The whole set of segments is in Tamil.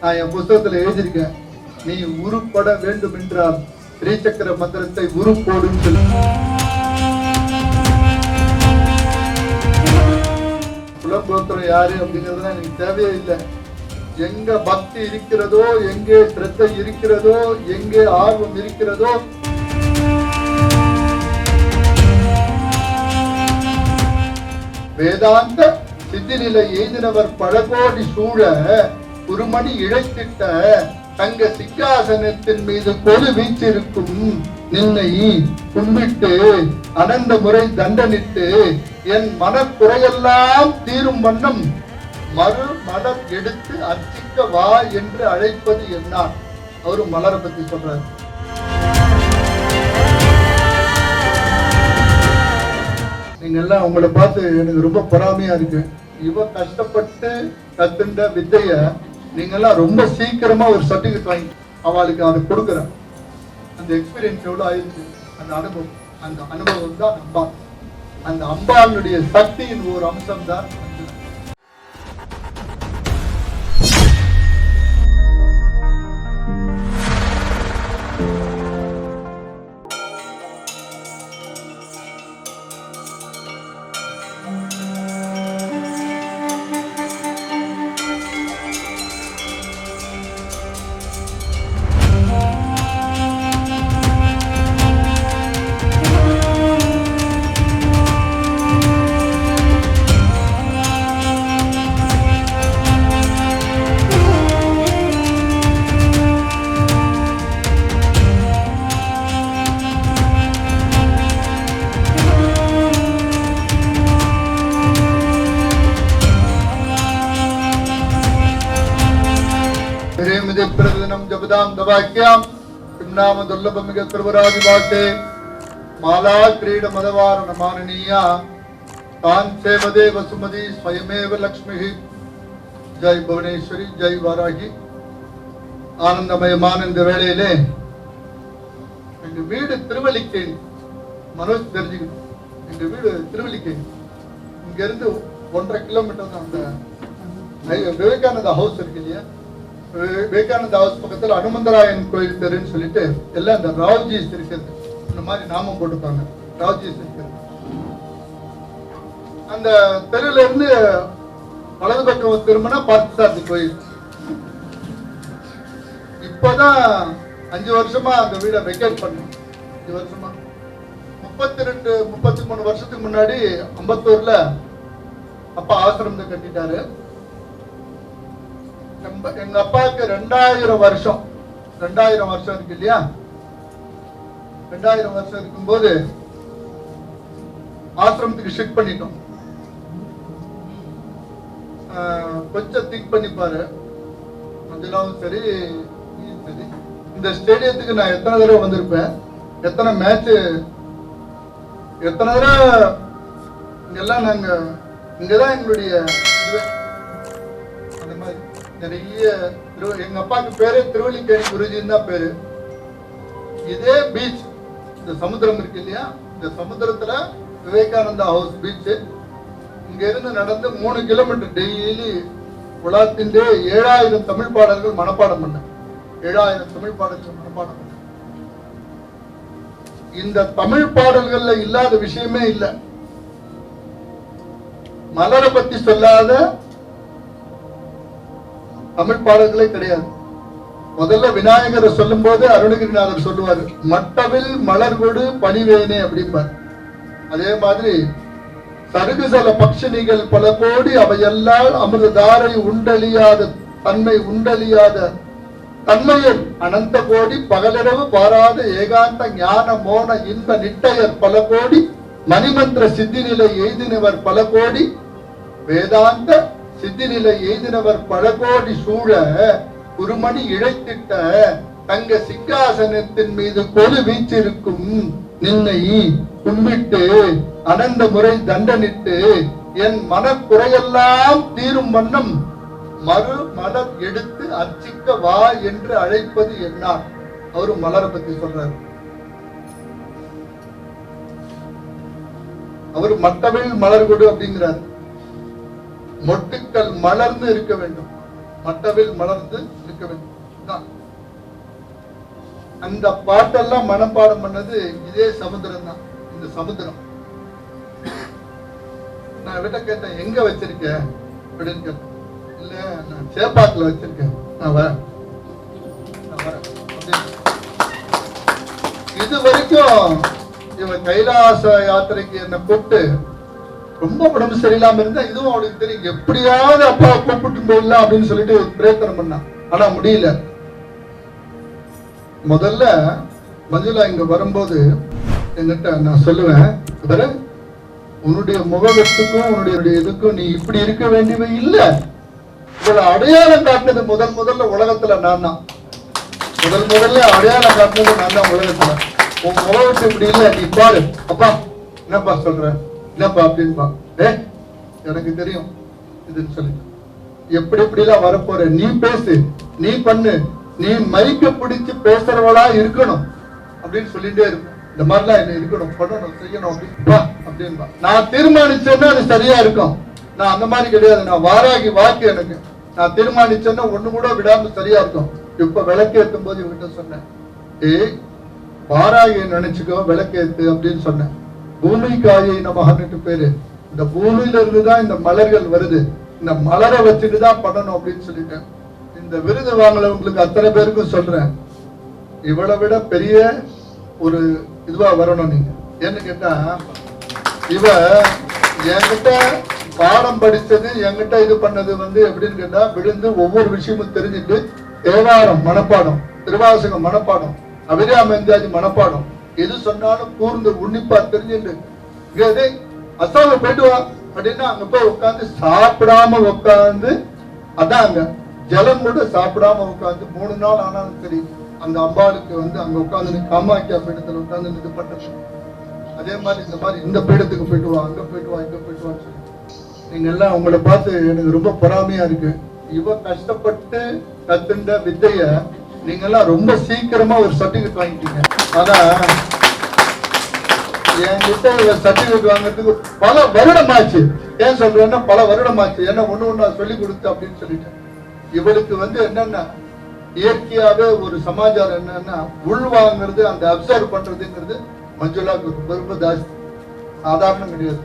நான் என் புத்தகத்துல எழுதியிருக்கேன், நீ உருப்பட வேண்டும் என்றால் ஸ்ரீசக்கர மந்திரத்தை உருப்போடும் சொல்லி. குலகோத்திரம் யாரு அப்படிங்கிறதுலாம் எனக்கு தேவையே இல்லை. எங்க பக்தி இருக்கிறதோ, எங்கே சிரத்தை இருக்கிறதோ, எங்கே ஆர்வம் இருக்கிறதோ, வேதாந்த சித்தி நிலை எய்தினவர் பழகோடி சூழ குருமணி இழைத்திட்ட தங்க சிங்காசனத்தின் மீது கொலு வீச்சிருக்கும் நின்னை கும்பிட்டு அனந்த முறை தண்டனிட்டு என் மனக்குறையெல்லாம் தீரும் வண்ணம் மறு மலர் எடுத்து அர்ச்சிக்க வா என்று அழைப்பது என்னான். அவரு மலரை பத்தி சொல்றாரு. நீங்க எல்லாம் உங்களை பார்த்து எனக்கு ரொம்ப பொறாமையா இருக்கு. இவ கஷ்டப்பட்டு கத்துண்ட வித்தைய நீங்க எல்லாம் ரொம்ப சீக்கிரமா ஒரு சர்டிபிகேட் வாங்கி அவளுக்கு அதை கொடுக்குற அந்த எக்ஸ்பீரியன்ஸ் எவ்வளவு ஆயிடுச்சு. அந்த அனுபவம் தான் அம்பாள். அந்த அம்பாளுடைய சக்தியின் ஒரு அம்சம் தான். பிரதிதினம் ஜபதாம் தவாக்கியாம் பின்னாம துர்லபமிக திருவராதி வாக்கே மாலா கிரீட மதவாரண மானனீயா தான் சேவதே வசுமதி ஸ்வயமேவ லக்ஷ்மி. ஜெய் புவனேஸ்வரி, ஜெய் வாராகி. ஆனந்தமயமான இந்த வேளையிலே எங்க வீடு திருவல்லிக்கேணி. மனோஜ் தெரிஞ்சுக்கணும், எங்க வீடு திருவல்லிக்கேணி. இங்க இருந்து 1.5 கிலோமீட்டர் தான் அந்த விவேகானந்தா ஹவுஸ் இருக்கு இல்லையா, விவேகானந்த ஹவுஸ் பக்கத்துல அனுமந்தராயன் கோயில் தெருன்னு சொல்லிட்டு எல்லாம் இந்த ராவ்ஜிஸ் இருக்கிறது. இந்த மாதிரி நாமம் போட்டுப்பாங்க, ராவ்ஜிஸ் இருக்கிறது. அந்த தெருல இருந்து வலது பக்கம் திரும்பினா பார்த்தசாரதி கோயில். இப்பதான் 5 வருஷமா அந்த வீடை வெக்கேட் பண்ணோம். 5 வருஷமா 32-33 வருஷத்துக்கு முன்னாடி அம்பத்தூர்ல அப்பா ஆசிரமத்தை கட்டிட்டாரு. எங்க அப்பாவுக்கு 2000 வருஷம் இருக்கு இல்லையா. 2000 வருஷம் இருக்கும்போது ஆசிரமத்துக்கு ஷிஃப்ட் பண்ணிட்டோம். கொஞ்சம் திங்க் பண்ணிப்பாரு. மஞ்சளாவும் சரி, இந்த ஸ்டேடியத்துக்கு நான் எத்தனை தடவை வந்திருப்பேன், எத்தனை மேட்ச், எத்தனை தடவை இங்கெல்லாம் நாங்க இங்கதான் எங்களுடைய அந்த மாதிரி நிறைய. எங்க அப்பாவுக்கு பேரு திருவல்லிக்கேணி குருஜின்னு தான் பேரு. இதே பீச், இந்த சமுத்திரம் இருக்கு இல்லையா, இந்த சமுத்திரத்துல விவேகானந்தா ஹவுஸ் பீச். இங்க இருந்து நடந்து 3 கிலோமீட்டர் டெய்லி உலாத்தின்றே 7000 தமிழ் பாடல்கள் மனப்பாடம் பண்ண. 7000 தமிழ் பாடல்கள் மனப்பாடம் பண்ண. இந்த தமிழ் பாடல்கள்ல இல்லாத விஷயமே இல்லை. மலரை பத்தி சொல்லாத தமிழ் பாடல்களே கிடையாது. முதல்ல விநாயகரை சொல்லும் போது அருணகிரிநாதர் சொல்லுவாரு, மட்டவில் மலர்கொடு பணிவேனே அப்படிம்பார். அதே மாதிரி சருகுசல பக்ஷினிகள் பல கோடி அவையெல்லாம் அமிர்ததாரை உண்டலியாத தன்மையில் அனந்த கோடி பகலிரவு பாராத ஏகாந்த ஞான மோன இன்ப நிட்டையர் பல கோடி மணிமந்திர சித்தி நிலை எய்தினவர் பல கோடி வேதாந்த சித்தி நிலை எய்தினவர் பல கோடி சூழ குருமணி இழைத்திட்ட தங்க சிங்காசனத்தின் மீது கொலு வீச்சிருக்கும் நின்னை கும்பிட்டு அனந்த முறை தண்டனிட்டு என் மனக்குறையெல்லாம் தீரும் வண்ணம் மறு மலர் எடுத்து அர்ச்சிக்க வா என்று அழைப்பது என்னார். அவரு மலரை பத்தி சொல்றாரு. அவரு மட்டவில் மலர் கொடு அப்படிங்கிறார். மொட்டுக்கள் மலர்ந்து இருக்க வேண்டும், மட்டவில் மலர்ந்து இருக்க இருக்க வேண்டும். அந்த பாட்டெல்லாம் மனப்பாடம் பண்ணது இதே சமுத்திரம் தான். இந்த சமுத்திரம் நான் விட்ட கேட்டேன், எங்க வச்சிருக்க அப்படின்னு கேட்டேன். இல்ல நான் சேப்பாத்துல வச்சிருக்கேன், நான் வரேன். இது வரைக்கும் இவன் கைலாச யாத்திரைக்கு என்ன கூப்பிட்டு ரொம்ப உடம்பு சரியில்லாம இருந்தா இதுவும் அவளுக்கு தெரியும், எப்படியாவது அப்பா கூப்பிட்டு போயிடலாம் அப்படின்னு சொல்லிட்டு பிரயத்தனம் பண்ணான். ஆனா முடியல. முதல்ல மஞ்சுளா இங்க வரும்போது என்கிட்ட நான் சொல்லுவேன், உன்னுடைய முகத்துக்கும் உன்னுடைய இதுக்கும் நீ இப்படி இருக்க வேண்டியவை இல்ல. இவளை அடையாளம் காட்டினது முதல்ல உலகத்துல நான் தான். முதல்ல அடையாளம் காட்டினது நான் தான் உலகத்துல. உன் முகத்து இப்படி இல்ல, நீ பாரு. அப்பா என்னப்பா சொல்ற, என்னப்பா அப்படின்பா. எனக்கு தெரியும் இதுன்னு சொல்லி எப்படி எல்லாம் வரப்போற, நீ பேசு, நீ பண்ணு, நீ மைக்க பிடிச்சு பேசுறவளா இருக்கணும் அப்படின்னு சொல்லிட்டே இருக்கும். இந்த மாதிரிலாம் என்ன இருக்கணும், பண்ணணும், செய்யணும் அப்படின்பா. நான் தீர்மானிச்சேன்னா அது சரியா இருக்கும். நான் அந்த மாதிரி கிடையாது. நான் வாராகி வாக்கு எனக்கு. நான் தீர்மானிச்சேன்னா ஒண்ணு கூட விடாம சரியா இருக்கும். இப்ப விளக்கேற்றும் போது இவங்கிட்ட சொன்னேன், வாராகி நினைச்சுக்கோ, விளக்கேத்து அப்படின்னு சொன்னேன். பூமி காயை நமகன்னுட்டு பேரு. இந்த பூமியில இருந்துதான் இந்த மலர்கள் வருது. இந்த மலரை வச்சுட்டு தான் பண்ணணும் அப்படின்னு சொல்லிட்டேன். இந்த விருது வாங்கலவங்களுக்கு அத்தனை பேருக்கும் சொல்றேன், இவளை விட பெரிய ஒரு இதுவா வரணும் நீங்க. ஏன்னு கேட்டா, இவ என்கிட்ட பாடம் படிச்சது, என்கிட்ட இது பண்ணது எப்படின்னு கேட்டா, விழுந்து ஒவ்வொரு விஷயமும் தெரிஞ்சுட்டு தேவாரம் மனப்பாடம், திருவாசகம் மனப்பாடம், அபிராமந்தாதி மனப்பாடம், எது சொன்னாலும் கூர்ந்து உன்னிப்பா தெரிஞ்சுட்டு அசாம போயிட்டு வா அப்படின்னா அங்க போய் உட்காந்து சாப்பிடாம உட்காந்து, அதான் அங்க ஜலம் கூட சாப்பிடாம உட்காந்து 3 நாள் ஆனாலும் சரி அந்த அம்பாளுக்கு அங்க உட்காந்து காமாக்கியா பீடத்துல உட்காந்து இது பண்றது. அதே மாதிரி இந்த மாதிரி இந்த பீடத்துக்கு போயிட்டு வா, அங்க போயிட்டு வா, இங்க போயிட்டு வான்னு சொல்லி நீங்க எல்லாம் உங்களை பார்த்து எனக்கு ரொம்ப பொறாமையா இருக்கு. இவ கஷ்டப்பட்டு கத்துண்ட வித்தைய நீங்க எல்லாம் ரொம்ப சீக்கிரமா ஒரு சர்டிபிகேட் வாங்கிட்டீங்க. ஆனா என்கிட்ட சர்டிபிகேட் வாங்குறதுக்கு பல வருடம் ஆச்சு. ஏன் சொல்றேன்னா பல வருடம் ஆச்சு. ஏன்னா ஒண்ணு சொல்லி கொடுத்து அப்படின்னு சொல்லிட்டேன். இவளுக்கு என்னன்னா இயற்கையாவே ஒரு சமாச்சாரம் என்னன்னா உள் வாங்குறது, அந்த அப்சர்வ் பண்றதுங்கிறது மஞ்சுளாக்கு ரொம்ப ஜாஸ்தி, சாதாரணம் கிடையாது.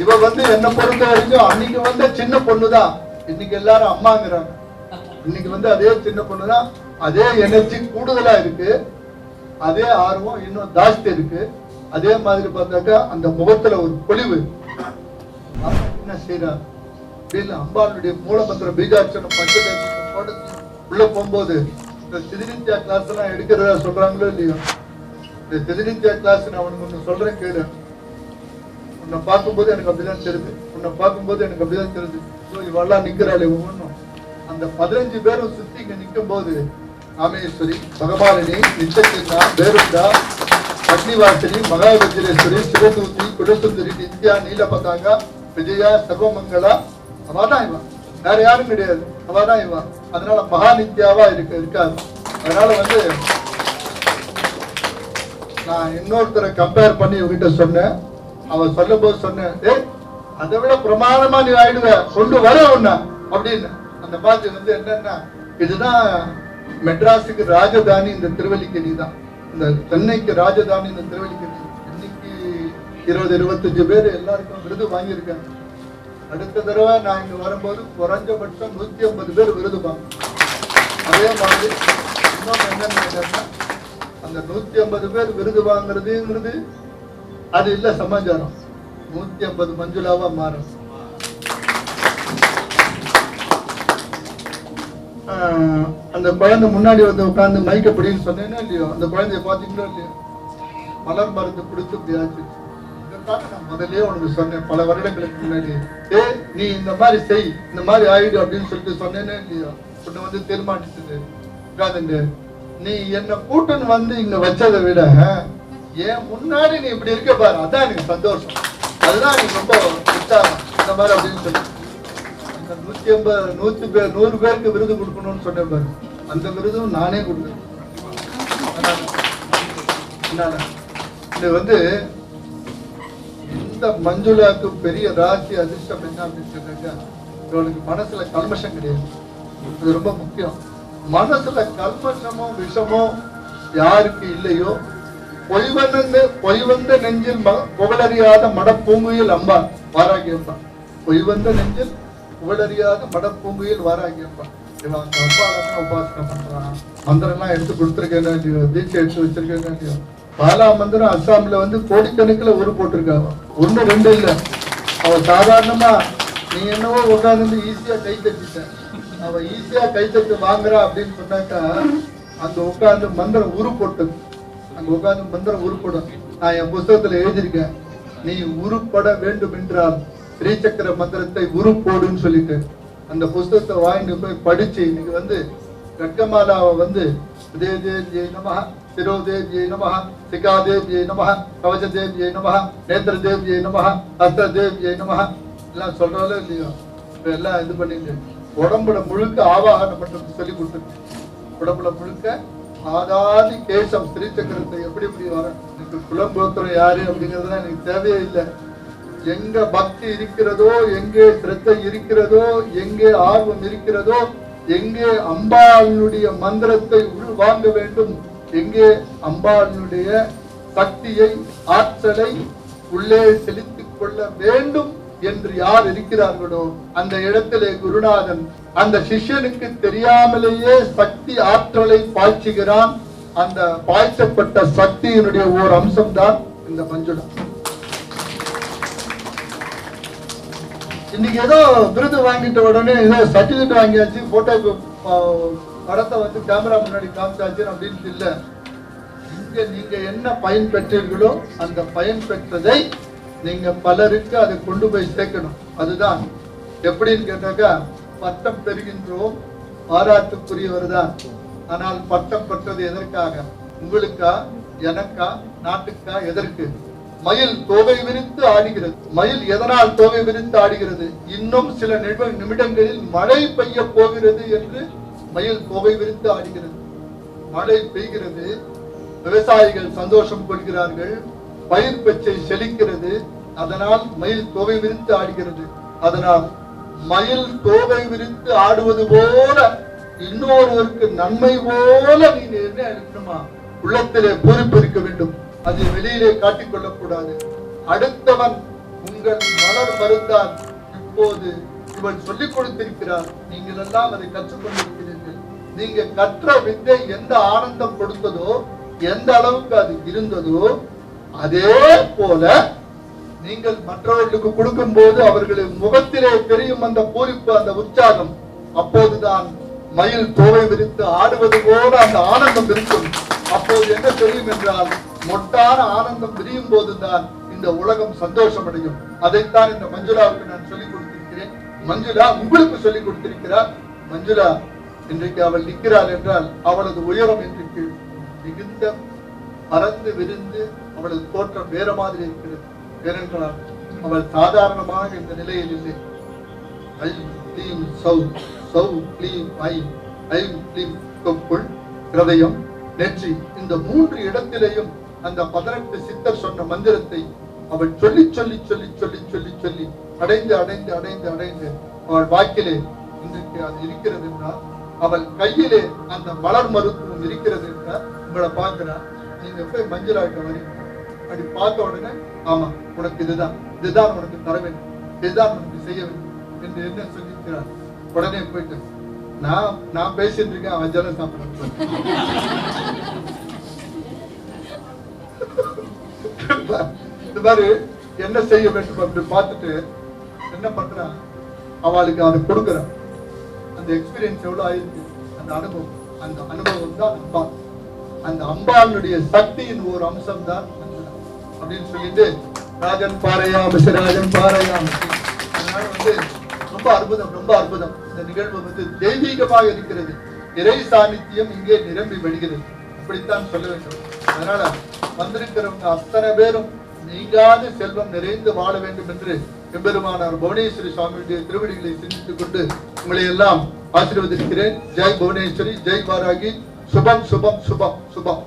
இவ என்னை பொறுத்த வரைக்கும் அன்னைக்கு சின்ன பொண்ணுதான், இன்னைக்கு எல்லாரும் அம்மாங்கிறாங்க. இன்னைக்கு அதே சின்ன பொண்ணுதான், அதே எனர்ஜி கூடுதலா இருக்கு, அதே ஆர்வம் இன்னும் ஜாஸ்தி இருக்கு. அதே மாதிரி பார்த்தாக்கா அந்த முகத்துல ஒரு பொலிவு. என்ன செய்யறாரு அம்பாளுடைய மூலமந்திர பீஜாட்சரம் பஞ்சதேசத்தோட உள்ள போகும்போது இந்த சிதிநித்யா கிளாஸ் எல்லாம் எடுக்கிறதா சொல்றாங்களோ இல்லையோ, இந்த சிதிநித்யா கிளாஸ் நான் அவனுக்கு ஒண்ணு சொல்றேன் கேளு. உன்னை பார்க்கும்போது எனக்கு அப்படிதான் தெரியுது, உன்னை பார்க்கும்போது எனக்கு அப்படிதான் தெரியுது. இவெல்லாம் நிக்கிறாள் ஒவ்வொன்னும். அந்த 15 பேரும் சுத்தி இங்க நிற்கும் போது ராமேஸ்வரி, பகவாலினி, நிச்சயந்தா, பேருண்டா, அக்னிவாசனி, மகாவஜ்ரேஸ்வரி, சிவதூதி, குடசுந்தரி, நித்யா, நீலபதாங்கா, விஜயா, சர்வமங்களா, அவதான் இவன், வேற யாரும் கிடையாது, அவதான் இவன். அதனால மகா நித்யாவா இருக்காது. அதனால நான் இன்னொருத்தரை கம்பேர் பண்ணி இவகிட்ட சொன்னேன். அவன் சொல்லும் போது சொன்னேன், அதை விட பிரமாணமா நீ ஆயிடுவ, கொண்டு வர ஒண்ணு அப்படின்னு. அந்த மாதிரி என்னன்னா, இதுதான் மெட்ராஸுக்கு ராஜதானி இந்த திருவல்லிக்கேணி தான். இந்த சென்னைக்கு ராஜதானி இந்த திருவல்லிக்கேணி. இன்னைக்கு 20-25 பேர் எல்லாருக்கும் விருது வாங்கியிருக்காங்க. அடுத்த தடவை நான் இங்க வரும்போது குறைஞ்சபட்சம் 150 பேர் விருது வாங்க. அதே மாதிரி இன்னொன்று என்னன்னா, அந்த 150 பேர் விருது வாங்குறதுங்கிறது அது இல்ல சமாச்சாரம். 150 மஞ்சுளாவா மாறும். அந்த குழந்தை முன்னாடி உட்காந்து மைக்க பிடின்னு சொன்னேன்னா இல்லையோ, அந்த குழந்தைய பாத்தீங்களோ இல்லையோ, மலர் மருந்து பிடிச்சு இப்படியாச்சு. நான் முதலே உனக்கு சொன்னேன் பல வருடங்களுக்கு முன்னாடி, நீ இந்த மாதிரி செய், இந்த மாதிரி ஆயிடு அப்படின்னு சொல்லிட்டு சொன்னேன்னு இல்லையோ. உன்னை தீர்மானிச்சது உட்காந்துட்டு நீ என்ன கூட்டுன்னு இங்க வச்சதை விட ஏன் முன்னாடி நீ இப்படி இருக்க பாரு, அதான் எனக்கு சந்தோஷம், அதுதான் எனக்கு ரொம்ப உற்சாகம். இந்த மாதிரி அப்படின்னு சொல்லி 100 பேருக்கு விருது கொடுக்கணும்னு சொன்ன பாரு, அந்த விருதும் நானே கொடுக்குறேன். இது இந்த மஞ்சுளாக்கு பெரிய ராசி அதிர்ஷ்டம் என்ன அப்படின்னு சொன்னாக்கா, இவளுக்கு மனசுல கல்மஷம் கிடையாது. அது ரொம்ப முக்கியம். மனசுல கல்மஷமோ விஷமோ யாருக்கு இல்லையோ, பொய் வந்த நெஞ்சில் புகழறியாத மடப்பூங்குயில் அம்பா வாராகி அம்பா. பொய் வந்த நெஞ்சில் புகழறியாத மடப்பூங்குயில் வாராகி அம்பா. இவன் அந்த அம்பாலதான் உபாசனை பண்றான். மந்திரம் எல்லாம் எடுத்து கொடுத்துருக்கேன், தீட்சை எடுத்து வச்சிருக்கேன். பாலா மந்திரம் அஸ்ஸாம்ல கோடிக்கணக்கில் ஊரு போட்டிருக்காங்க. 1 2 இல்ல. அவ சாதாரணமா நீ என்னவோ உட்கார்ந்து ஈஸியா கை தட்டிட்ட, அவ ஈஸியா கை தட்டு வாங்குறா அப்படின்னு சொன்னாக்கா அங்க உட்கார்ந்து மந்திரம் உரு போட்டது. அங்க உட்கார்ந்து மந்திரம் உருப்படும். நான் என் புத்தகத்துல எழுதியிருக்கேன், நீ உருப்பட வேண்டும் என்றால் ஸ்ரீசக்கர மந்திரத்தை உரு போடுன்னு சொல்லிட்டு அந்த புஸ்தகத்தை வாங்கிட்டு போய் படிச்சு இன்னைக்கு கட்கமாலாவை உதயதேவ்யை நமஹ, சிரோதேவ்யை நமஹ, சிகாதேவ்யை நமஹ, கவசதேவ்யை நமஹ, நேத்திரதேவ்யை நமஹ, ஹஸ்ததேவ்யை நமஹ எல்லாம் சொல்றாலும் இல்லையோ, இப்ப எல்லாம் இது பண்ணிட்டு உடம்புல முழுக்க ஆவாகனம் பண்றது சொல்லி கொடுத்துருக்கு. உடம்புல முழுக்க ஆதாதி கேசம் ஸ்ரீசக்கரத்தை எப்படி வர எனக்கு குலங்கோத்திரம் யாரு அப்படிங்கிறதுலாம் எனக்கு தேவையே இல்லை. எங்க பக்தி இருக்கிறதோ, எங்கே சிரத்தை இருக்கிறதோ, எங்கே ஆர்வம் இருக்கிறதோ, எங்கே அம்பாளுடைய மந்திரத்தை உள் வாங்க வேண்டும், எங்கே அம்பாளுடைய சக்தியை ஆற்றலை உள்ளே செலுத்திக் கொள்ள வேண்டும் என்று யார் இருக்கிறார்களோ அந்த இடத்திலே குருநாதன் அந்த சிஷ்யனுக்கு தெரியாமலேயே சக்தி ஆற்றலை பாய்ச்சுகிறான். அந்த பாய்ச்சப்பட்ட சக்தியினுடைய ஓர் அம்சம் தான் இந்த மஞ்சுளா. இன்னைக்கு ஏதோ விருது வாங்கிட்ட உடனே ஏதோ சர்டிபிகேட் வாங்கியாச்சு, போட்டோ படத்தை கேமரா முன்னாடி காமிச்சாச்சு அப்படின்னு இல்ல. இங்க நீங்க என்ன பயன் பெற்றீர்களோ அந்த பயன் பெற்றதை நீங்க பலருக்கு அதை கொண்டு போய் சேர்க்கணும். அதுதான் எப்படின்னு கேட்டாக்கா, பட்டம் பெறுகின்றோம் பாராட்டுக்குரியவர் தான். ஆனால் பட்டம் பெற்றது எதற்காக? உங்களுக்கா, எனக்கா, நாட்டுக்கா? எதற்கு? மயில் தோகை விரித்து ஆடுகிறது. மயில் எதனால் தோகை விரித்து ஆடுகிறது? இன்னும் சில நிமிடங்களில் மழை பெய்ய போகிறது என்று மயில் தோகை விரித்து ஆடுகிறது. மழை பெய்கிறது, விவசாயிகள் சந்தோஷம் கொள்கிறார்கள், பயிர் பச்சை செழிக்கிறது. அதனால் மயில் தோகை விரித்து ஆடுகிறது. அதனால் மயில் தோகை விரித்து ஆடுவது போல இன்னொருவருக்கு நன்மை போல நீங்க என்ன இருக்கணுமா? உள்ளத்திலே பூரிப்பு இருக்க வேண்டும். அதை வெளியிலே காட்டிக் கொள்ளக்கூடாது. அடுத்தவன் உங்கள் மலர் மருந்தான். இப்போது இவன் சொல்லிக் கொடுத்திருக்கிறார், நீங்கள் எல்லாம் அதை கற்றுக்கொண்டிருக்கிறீர்கள். நீங்க கற்ற வித்தை எந்த ஆனந்தம் கொடுத்ததோ, எந்த அளவுக்கு அது இருந்ததோ, அதே போல நீங்கள் மற்றவர்களுக்கு கொடுக்கும் போது அவர்களின் முகத்திலே தெரியும் அந்த பூரிப்பு, அந்த உற்சாகம். அப்போதுதான் மயில் தோகை விரித்து ஆடுவது போல அந்த ஆனந்தம் இருக்கும். அப்போது என்ன தெரியும் என்றால், மொட்டான ஆனந்தம் விரியும் போதுதான் இந்த உலகம் சந்தோஷம் அடையும். அதைத்தான் இந்த மஞ்சுளாவுக்கு நான் சொல்லிக் கொடுத்திருக்கிறேன். மஞ்சுளா உங்களுக்கு சொல்லிக் கொடுத்திருக்கிறார். மஞ்சுளா இன்றைக்கு அவள் நிற்கிறாள் என்றால் அவளது உயரம் இன்றைக்கு மிகுந்த பறந்து விரிந்து அவளது தோற்றம் வேற மாதிரி இருக்கிறது. ஏனென்றால் அவள் சாதாரணமாக இந்த நிலையில் இல்லை. ஹிருதயம், நெற்றி, இந்த 3 இடத்திலேயும் அந்த 18 சித்தர் சொன்ன மந்திரத்தை அவள் சொல்லி சொல்லி சொல்லி சொல்லி சொல்லி சொல்லி அடைந்து அடைந்து அடைந்து அடைந்து அவள் வாக்கிலே இன்றைக்கு அது இருக்கிறது என்றால், அவள் கையிலே அந்த மலர் மருத்துவம் இருக்கிறது என்றால் உங்களை பார்க்கிறார். நீங்க போய் மஞ்சளாக்க வரீங்க, அப்படி பார்த்த உடனே ஆமா உனக்கு இதுதான் உனக்கு தர வேண்டும், இதுதான் உனக்கு செய்ய வேண்டும் என்று என்ன சொல்லியிருக்கிறார். உடனே போயிட்டு நான் பேசிட்டு இருக்கேன், அவன் ஜலம் சாப்பிட இந்த மாதிரி என்ன செய்ய வேண்டும் அப்படி பார்த்துட்டு என்ன பண்றான், அவளுக்கு அதை கொடுக்குறான். அந்த எக்ஸ்பீரியன்ஸ் எவ்வளவு ஆயிருக்கு, அந்த அனுபவம் தான் அம்பா. அந்த அம்பாளுடைய சக்தியின் ஒரு அம்சம் தான் அப்படின்னு சொல்லிட்டு ராஜன் பாறையாம் ராஜன் பாறையாம். அதனால ரொம்ப அற்புதம், ரொம்ப அற்புதம். இந்த நிகழ்வு தெய்வீகமாக இருக்கிறது. இறை சாநித்தியம் இங்கே நிரம்பி வருகிறது. அப்படித்தான் சொல்ல வேண்டும். அதனால வந்திருக்கிறவங்க அத்தனை பேரும் நீங்காத செல்வம் நிறைந்து வாழ வேண்டும் என்று எம்பெருமானார் புவனேஸ்வரி சுவாமியுடைய திருவடிகளை சிந்தித்துக் கொண்டு உங்களை எல்லாம் ஆசீர்வதிக்கிறேன். ஜெய் புவனேஸ்வரி, ஜெய் வாராகி. சுபம் சுபம் சுபம் சுபம்.